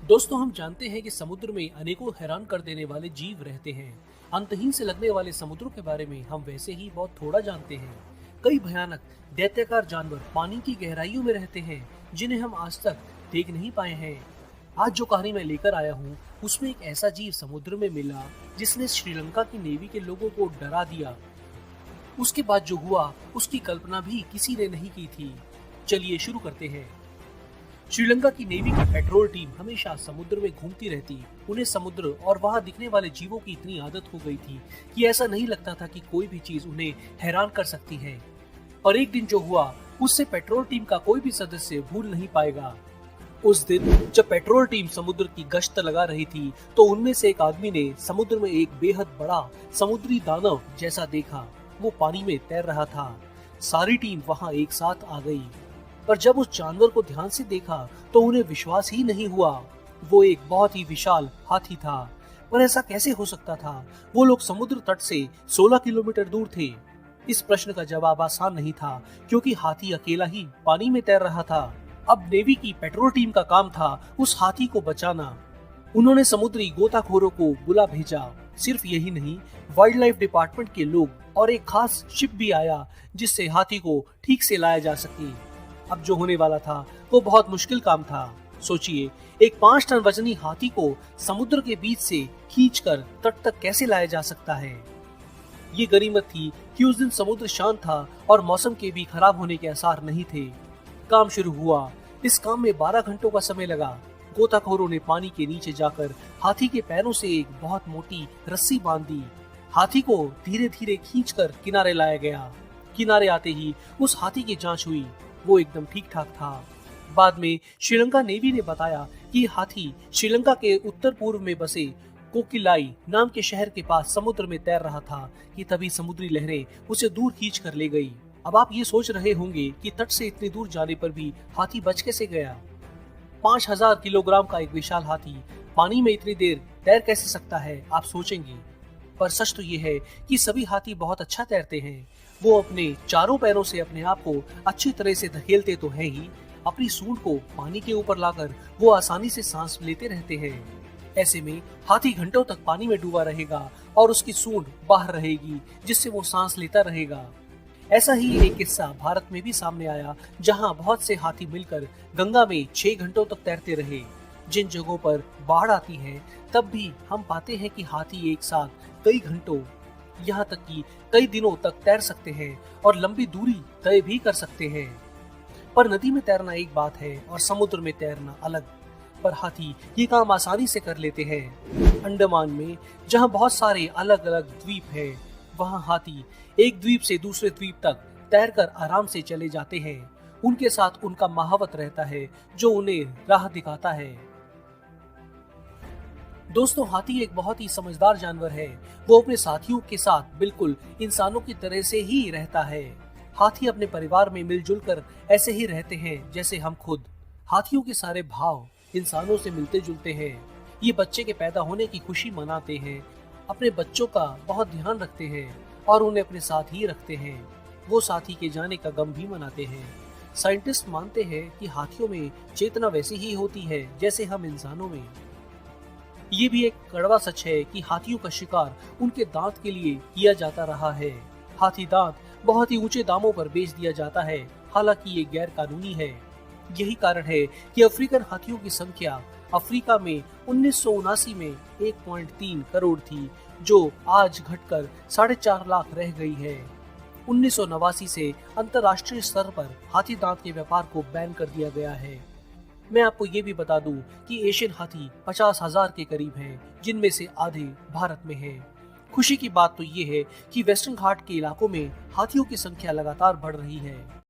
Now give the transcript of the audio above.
दोस्तों, हम जानते हैं कि समुद्र में अनेकों हैरान कर देने वाले जीव रहते हैं। अंतहीन से लगने वाले समुद्रों के बारे में हम वैसे ही बहुत थोड़ा जानते हैं। कई भयानक दैत्याकार जानवर पानी की गहराइयों में रहते हैं, जिन्हें हम आज तक देख नहीं पाए हैं। आज जो कहानी मैं लेकर आया हूँ, उसमें एक ऐसा जीव समुद्र में मिला जिसने श्रीलंका की नेवी के लोगों को डरा दिया। उसके बाद जो हुआ, उसकी कल्पना भी किसी ने नहीं की थी। चलिए शुरू करते हैं। श्रीलंका की नेवी की पेट्रोल टीम हमेशा समुद्र में घूमती रहती। उन्हें समुद्र और वहां दिखने वाले जीवों की इतनी आदत हो गई थी कि ऐसा नहीं लगता था कि कोई भी चीज उन्हें हैरान कर सकती है। और एक दिन जो हुआ, उससे पेट्रोल टीम का कोई भी सदस्य भूल नहीं पाएगा। उस दिन जब पेट्रोल टीम समुद्र की गश्त लगा रही थी, तो उनमें से एक आदमी ने समुद्र में एक बेहद बड़ा समुद्री दानव जैसा देखा। वो पानी में तैर रहा था। सारी टीम वहां एक साथ आ गई, पर जब उस जानवर को ध्यान से देखा तो उन्हें विश्वास ही नहीं हुआ। वो एक बहुत ही विशाल हाथी था। पर ऐसा कैसे हो सकता था? वो लोग समुद्र तट से 16 किलोमीटर दूर थे। इस प्रश्न का जवाब आसान नहीं था, क्योंकि हाथी अकेला ही पानी में तैर रहा था। अब नेवी की पेट्रोल टीम का काम था उस हाथी को बचाना। उन्होंने समुद्री गोताखोरों को बुला भेजा। सिर्फ यही नहीं, वाइल्ड लाइफ डिपार्टमेंट के लोग और एक खास शिप भी आया, जिससे हाथी को ठीक से लाया जा सके। अब जो होने वाला था वो बहुत मुश्किल काम था। सोचिए, एक 5 टन वजनी हाथी को समुद्र के बीच से खींचकर तट तक कैसे लाया जा सकता है। ये गनीमत थी कि उस दिन समुद्र शांत था और मौसम के भी खराब होने के आसार नहीं थे। काम शुरू हुआ। इस काम में 12 घंटों का समय लगा। गोताखोरों ने पानी के नीचे जाकर हाथी के पैरों से एक बहुत मोटी रस्सी बांध दी। हाथी को धीरे धीरे खींचकर किनारे लाया गया। किनारे आते ही उस हाथी की जांच हुई। वो एकदम ठीक ठाक था। बाद में श्रीलंका नेवी ने बताया कि हाथी श्रीलंका के उत्तर पूर्व में बसे कोकिलाई नाम के शहर के पास समुद्र में तैर रहा था कि तभी समुद्री लहरें उसे दूर खींच कर ले गई। अब आप ये सोच रहे होंगे कि तट से इतनी दूर जाने पर भी हाथी बच कैसे गया। 5000 किलोग्राम का एक विशाल हाथी पानी में इतनी देर तैर कैसे सकता है, आप सोचेंगे। पर सच तो ये है कि सभी हाथी बहुत अच्छा तैरते हैं। वो अपने चारों पैरों से अपने आप को अच्छी तरह से धकेलते तो हैं ही, अपनी सूंड को पानी के ऊपर लाकर वो आसानी से सांस लेते रहते हैं। ऐसे में हाथी घंटों तक पानी में डूबा रहेगा और उसकी सूंड बाहर रहेगी, जिससे वो सांस लेता रहेगा। ऐसा ही एक किस्सा भारत में भी सामने आया, जहां बहुत से हाथी मिलकर गंगा में 6 घंटों तक तैरते रहे। जिन जगहों पर बाढ़ आती है, तब भी हम पाते हैं कि हाथी एक साथ कई घंटों, यहाँ तक कि कई दिनों तक तैर सकते हैं और लंबी दूरी तय भी कर सकते हैं। पर नदी में तैरना एक बात है और समुद्र में तैरना अलग। पर हाथी ये काम आसानी से कर लेते हैं। अंडमान में, जहाँ बहुत सारे अलग अलग द्वीप हैं, वहाँ हाथी एक द्वीप से दूसरे द्वीप तक तैरकर आराम से चले जाते हैं। उनके साथ उनका महावत रहता है, जो उन्हें राह दिखाता है। दोस्तों, हाथी एक बहुत ही समझदार जानवर है। वो अपने साथियों के साथ बिल्कुल इंसानों की तरह से ही रहता है। हाथी अपने परिवार में मिलजुल कर ऐसे ही रहते हैं जैसे हम खुद। हाथियों के सारे भाव इंसानों से मिलते जुलते हैं। ये बच्चे के पैदा होने की खुशी मनाते हैं, अपने बच्चों का बहुत ध्यान रखते हैं और उन्हें अपने साथ ही रखते हैं। वो साथी के जाने का गम भी मनाते हैं। साइंटिस्ट मानते हैं कि हाथियों में चेतना वैसी ही होती है जैसे हम इंसानों में। ये भी एक कड़वा सच है कि हाथियों का शिकार उनके दांत के लिए किया जाता रहा है। हाथी दांत बहुत ही ऊंचे दामों पर बेच दिया जाता है, हालांकि ये गैर कानूनी है। यही कारण है कि अफ्रीकन हाथियों की संख्या अफ्रीका में 1979 में 1.3 करोड़ थी, जो आज घटकर 4.5 लाख रह गई है। 1989 से अंतर्राष्ट्रीय स्तर पर हाथी दांत के व्यापार को बैन कर दिया गया है। मैं आपको ये भी बता दूं कि एशियन हाथी 50,000 के करीब हैं, जिनमें से आधे भारत में हैं। खुशी की बात तो ये है कि वेस्टर्न घाट के इलाकों में हाथियों की संख्या लगातार बढ़ रही है।